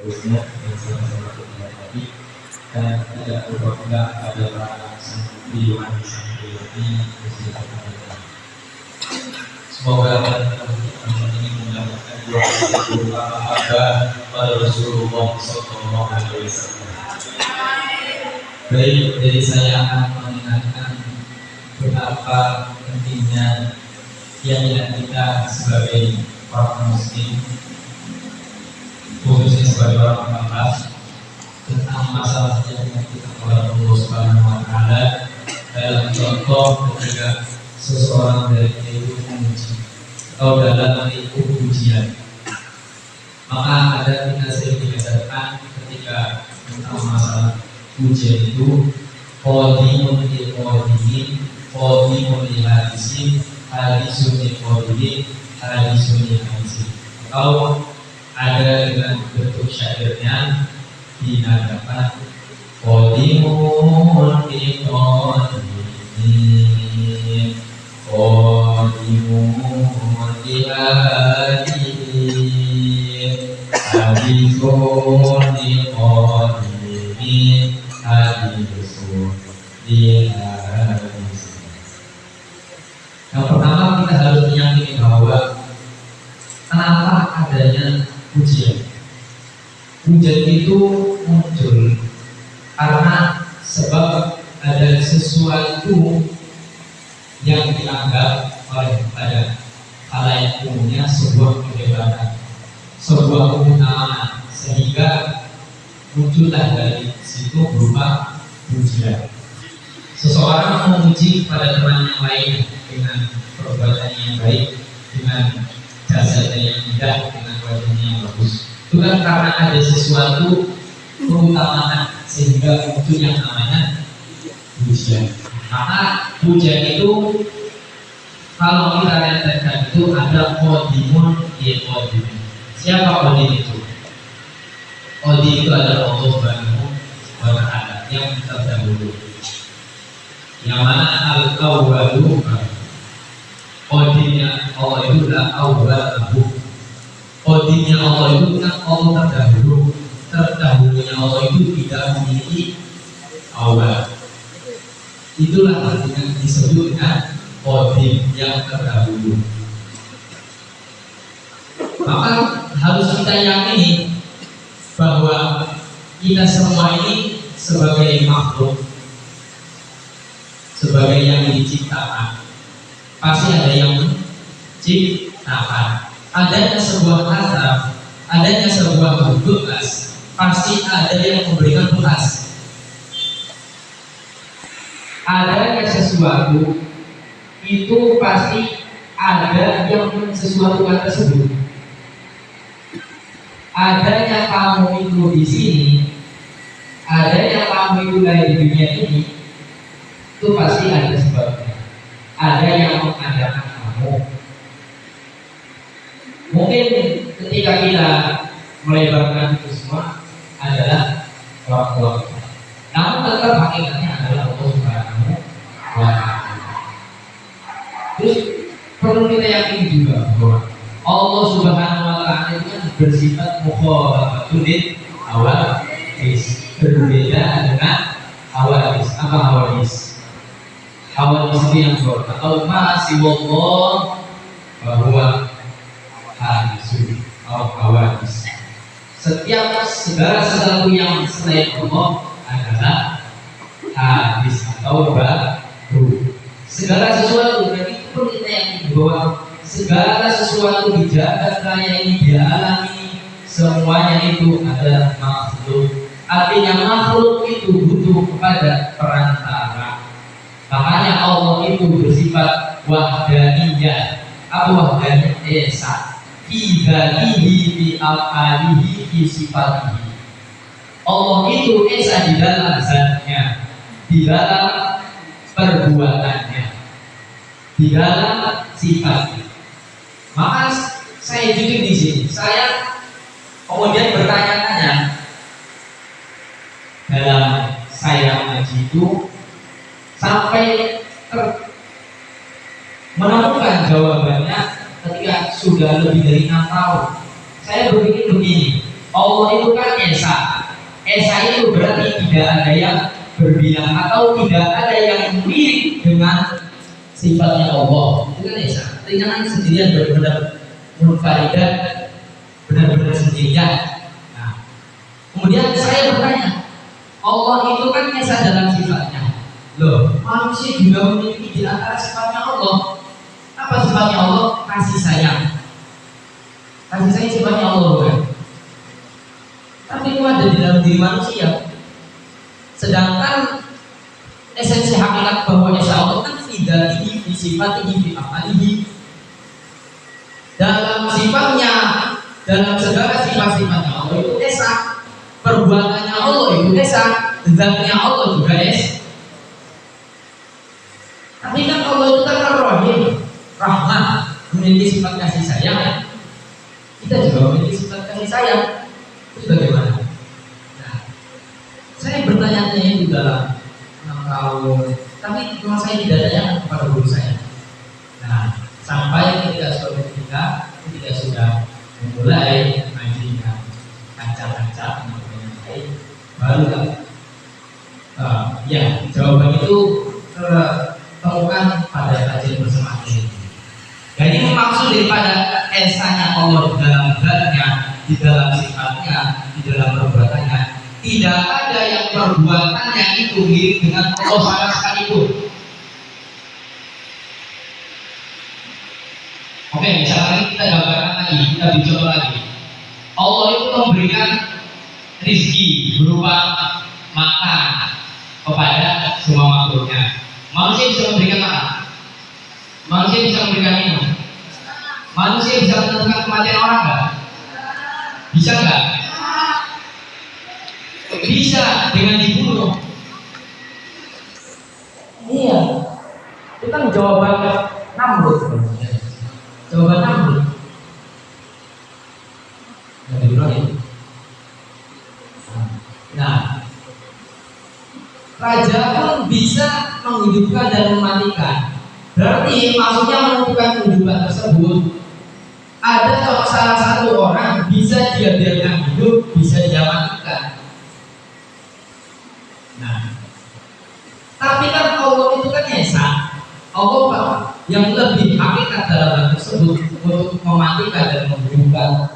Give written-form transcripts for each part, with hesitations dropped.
seterusnya yang sama-sama kita lagi dan tidak lupa pula pada para santriwati semoga ini mendapatkan dua apa pada Rasulullah Sallallahu Alaihi Wasallam. Baik, jadi saya akan mengingatkan betapa pentingnya keyakinan kita sebagai orang muslim, khususnya sebagai orang Batak, tentang masalah keyakinan kita kepada Allah Subhanahu Wa Taala. Dalam contoh ketika seseorang dari itu memuji atau dalam menipu pujian, maka ada kita sering diajarkan ketika tentang masalah pujian itu qadimun lil qadimin, qadimun lil hadisin, hadisun lil qadimin, hadisun lil hadisin. Atau ada dengan bentuk syairnya dinamakan qadimun lil qadimin, qadimun lil hadisin, hadisun lil qadimin, hadisun lil hadisin. Yang pertama kita harus meyakini bahwa kenapa adanya pujian. Pujian itu muncul karena sebab ada sesuatu yang dianggap oleh pada khalayak umumnya sebuah kehebatan, sebuah keutamaan, sehingga muncullah dari situ berupa pujian. Seseorang memuji pada teman yang lain dengan perbuatan yang baik, dengan jasanya yang indah, dengan wajahnya yang bagus. Itu kan karena ada sesuatu keutamaan sehingga muncul yang namanya pujian. Maka pujian itu kalau kita lihat itu ada qadimun ya qadimun. Siapa qadim itu? Qadim itu adalah Allah Subhanahu wa Ta'ala yang terdahulu. Yang mana al-awwalu, qadimnya Allah itu adalah awwalu. Qadimnya Allah itu kan Allah terdahulu. Terdahulunya Allah itu tidak memiliki awal. Itulah artinya disebut dengan qadim yang terdahulu. Maka harus kita yakini bahwa kita semua ini sebagai makhluk, sebagai yang diciptakan, pasti ada yang menciptakan. Adanya sebuah kata, adanya sebuah tugas, pasti ada yang memberikan tugas. Adanya sesuatu itu pasti ada yang mensesuatukan tersebut. Adanya kamu itu di sini, adanya kamu itu lahir di dunia ini, itu pasti ada sebabnya. Ada yang mengadakan kamu. Mungkin ketika kita melebarkan itu semua adalah orang tua kita. Namun tetap hakikatnya adalah Allah Subhanahu wa Ta'ala. Terus perlu kita yakini juga bahwa Allah Subhanahu wa Ta'ala itu kan bersifat mukhalafatul hawadits, berbeda dengan hawadits. Apa hawadits? Hawadits itu yang buruk atau masih wallah bahwa hadisun atau hawadits. Setiap segala sesuatu yang selain Allah adalah hadis atau baru. Segala sesuatu, dan itu pun kita yang bahwa segala sesuatu di jagat raya ini dia alami, semuanya itu adalah makhluk. Artinya makhluk itu butuh kepada perantara. Makanya Allah itu bersifat wahdaniyah. Apa wahdaniyah? Esa. Fi dzatihi, fi af'alihi, fi sifatihi. Allah itu esa di dalam zatnya, di dalam perbuatannya, di dalam sifatnya. Maka saya jujur di sini, saya kemudian bertanya-tanya dalam saya mengaji itu sampai menemukan jawabannya ketika sudah lebih dari 6 tahun. Saya berpikir begini, Allah itu kan esa. Esa itu berarti tidak ada yang berbilang atau tidak ada yang mirip dengan sifatnya Allah. Itu kan esa. Artinya kan sendirian, benar-benar munfaridan, benar-benar sendirian. Nah, kemudian saya bertanya, Allah itu kan esa dalam sifatnya. Loh, manusia juga memiliki di antara sifatnya Allah. Apa sifatnya Allah? Kasih sayang. Kasih sayang sifatnya Allah, bukan? Tapi itu ada di dalam diri manusia. Sedangkan esensi hakikat bahwa esa Allah kan tidak ini di sifat ini di afalihi. Dalam sifatnya, dalam segala sifat-sifatnya Allah itu esa. Perbuatannya Allah itu esa. Zatnya Allah juga esa. Tapi kan Allah itu kan Ar-Rahim, Rahman, memiliki sifat kasih sayang. Kita juga memiliki sifat kasih sayang. Itu bagaimana? Nah, saya bertanya-tanya di dalam 6 tahun, tapi cuma saya tidak tanya kepada guru saya. Nah, sampai ketika sudah memulai ngaji dengan kancah-kancah, baru kan, ya jawaban itu temukan pada kajian bersama ini. Jadi maksud daripada esanya Allah di dalam zatnya, di dalam sifatnya, di dalam perbuatannya, tidak ada yang perbuatannya itu mirip dengan Allah sama sekalipun. Oke, misalnya kita gambarkan lagi, kita bicara lagi. Allah itu memberikan rizki berupa makan kepada semua makhluknya. Manusia bisa memberikan makan, manusia bisa memberikan minum, manusia bisa menentukan kematian orang nggak? Bisa nggak? Bisa dengan dibunuh. Iya, itu kan jawaban Namrud sebenarnya. Jawaban Namrud. Yang dibilang itu. Nah, raja pun bisa menghidupkan dan mematikan. Berarti maksudnya menentukan kehidupan tersebut. Ada salah satu orang bisa dia biarkan hidup, bisa dia matikan. Nah, tapi kan Allah itu kan esa. Allah yang lebih hakikat dalam hal tersebut untuk mematikan dan menghidupkan.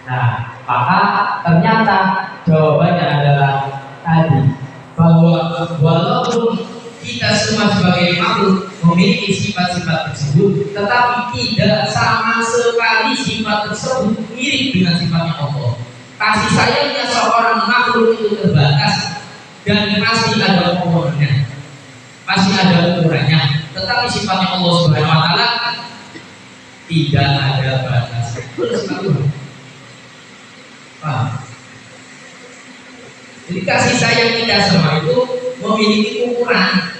Nah, maka ternyata jawabannya adalah tadi, bahwa walaupun kita semua sebagai makhluk memiliki sifat-sifat tersebut, tetapi tidak sama sekali sifat tersebut mirip dengan sifatnya Allah. Kasih sayangnya seorang makhluk itu terbatas dan masih ada ukurannya, masih ada ukurannya. Tetapi sifatnya Allah Subhanahu Wa Taala tidak ada batas. Paham? Jadi kasih sayang kita semua itu memiliki ukuran.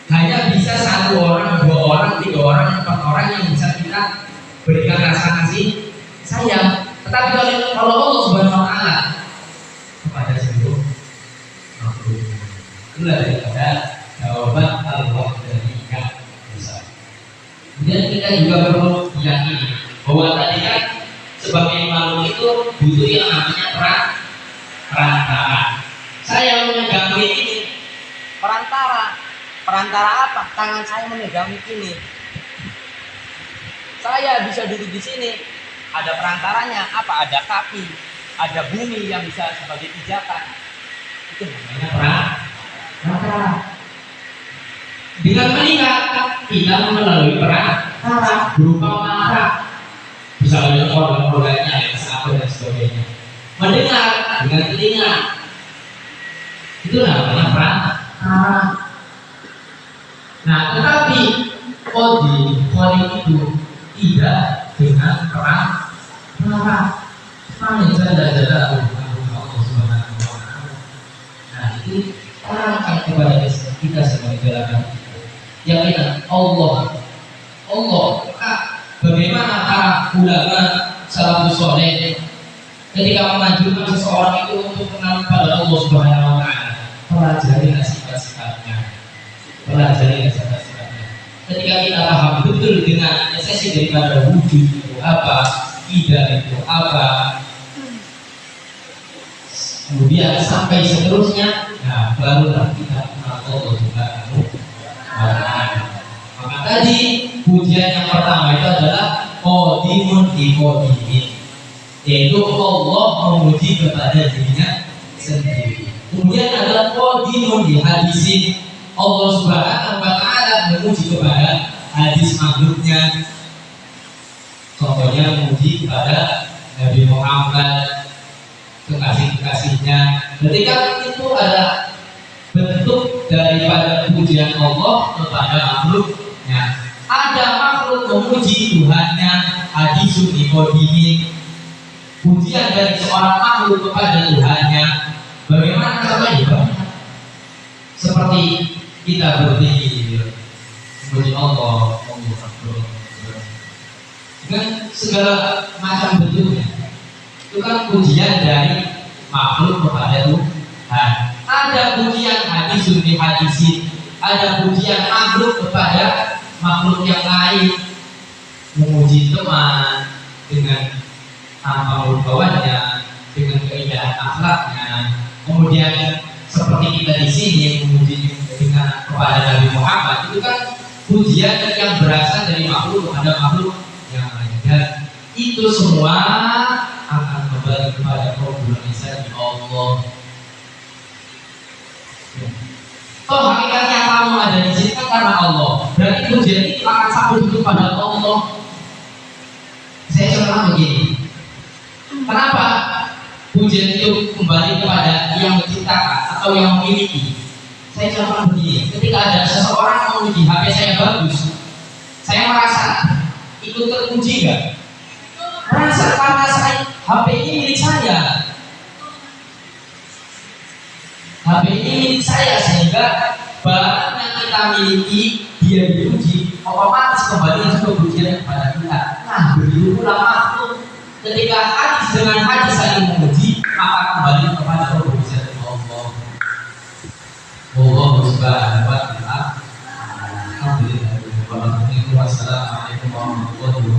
Hanya bisa 1 orang, 2 orang, 3 orang, 4 orang yang bisa kita berikan rasa kasih sayang. Tetapi kalau Allah Subhanahu Wa Taala kepada seluruh makhluk, itulah daripada jawaban Allah dari yang besar. Kemudian kita juga perlu meyakini bahwa tadi kan sebagai makhluk itu butuh yang namanya perantara. Saya memegang ini perantara apa? Tangan saya memegang ini. Saya bisa duduk di sini. Ada perantaranya apa? Ada kaki, ada bumi yang bisa sebagai pijakan. Itu namanya perantara. Dengan melihat kita melalui perantara berupa mata, bisa melihat organ-organnya, dan sebagainya. Mendengar dengan telinga, itu namanya perantara. Nah, tetapi kodi itu tidak dengan perantara. Mana jada Allah Subhanahu Wa Taala. Nah, itu terangkan kepada kita sebagai jalan yang kita Allah. Bagaimana para ulama salafus saleh ketika menganjurkan seseorang itu untuk mengenal pada Allah Subhanahu Wa Taala, pelajari sifat-sifatnya. Ketika kita paham betul dengan esensi daripada wujud itu apa, tidak itu apa, kemudian sampai seterusnya, nah barulah kita kenal Allah Subhanahu wa Ta'ala. Maka tadi pujian yang pertama itu adalah qadimun di qadimin, yaitu Allah memuji kepada dirinya sendiri. Kemudian adalah qadimun di hadisin, Allah Subhanahu wa Ta'ala memuji kepada hadis makhluknya. Contohnya memuji kepada Nabi Muhammad, kekasih-kekasihnya. Ketika itu adalah bentuk daripada pujian Allah kepada makhluknya. Ada makhluk memuji Tuhannya, hadisun qadimin, pujian dari seorang makhluk kepada Tuhannya. Bagaimana caranya? Seperti kita berdiri memuji Allah, dengan segala macam bentuknya. Itu kan pujian dari makhluk kepada Tuhan. Ada pujian hadisun di hadisin, ada pujian makhluk kepada makhluk yang lain, memuji teman dengan tanpa merupakannya, dengan keindahan akhlaknya. Kemudian seperti kita di sini memuji dengan kepada Nabi Muhammad, itu kan pujian yang berasal dari makhluk kepada makhluk yang lain. Dan itu semua akan kembali kepada Rabbul Izzati Allah. Toh hakikatnya kamu ada di sini kan karena Allah. Berarti pujian itu akan sampai kepada Allah. Saya contohkan begini. Kenapa pujian itu kembali kepada yang menciptakan atau yang memiliki? Saya contohkan begini. Ketika ada seseorang yang memuji HP saya bagus, saya merasa ikut terpuji nggak? Merasa karena saya HP ini milik saya. HP ini milik saya, sehingga barang yang kita miliki dia dipuji, otomatis kembali juga pujian kepada kita. Nah, begitu pula makhluk. Ketika hadis dengan hadis saling memuji, maka kembali kepada Allah. Allah Subhanahu wa Ta'ala. Alhamdulillah. Wassalamualaikum warahmatullahi wabarakatuh.